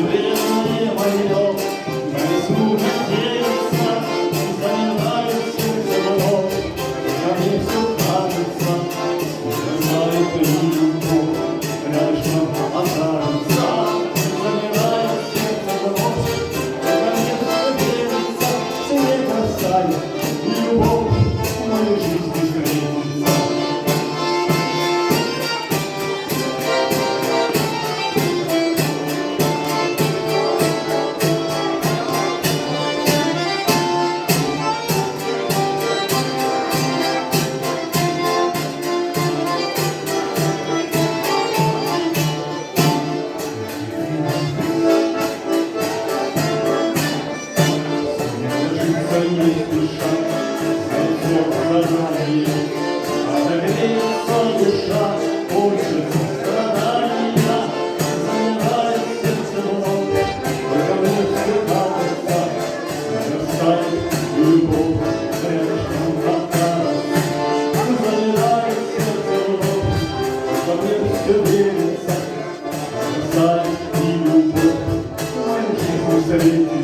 Время мое на лесу надеется, замирает сердце мое, ко мне все кажется, сколько знает любовь, рядышком окажется. Замирает сердце мое, ко мне все верится, все бросает, и любовь в моей жизни встретится. Не спеша, зайдет заранее, отогреется душа, хочется страдания, замирает сердце вновь, только мне все кажется, нарастает любовь, рядышком окажется. Замирает сердце вновь, только мне все верится, нарастает и любовь, в мою жизнь встретится.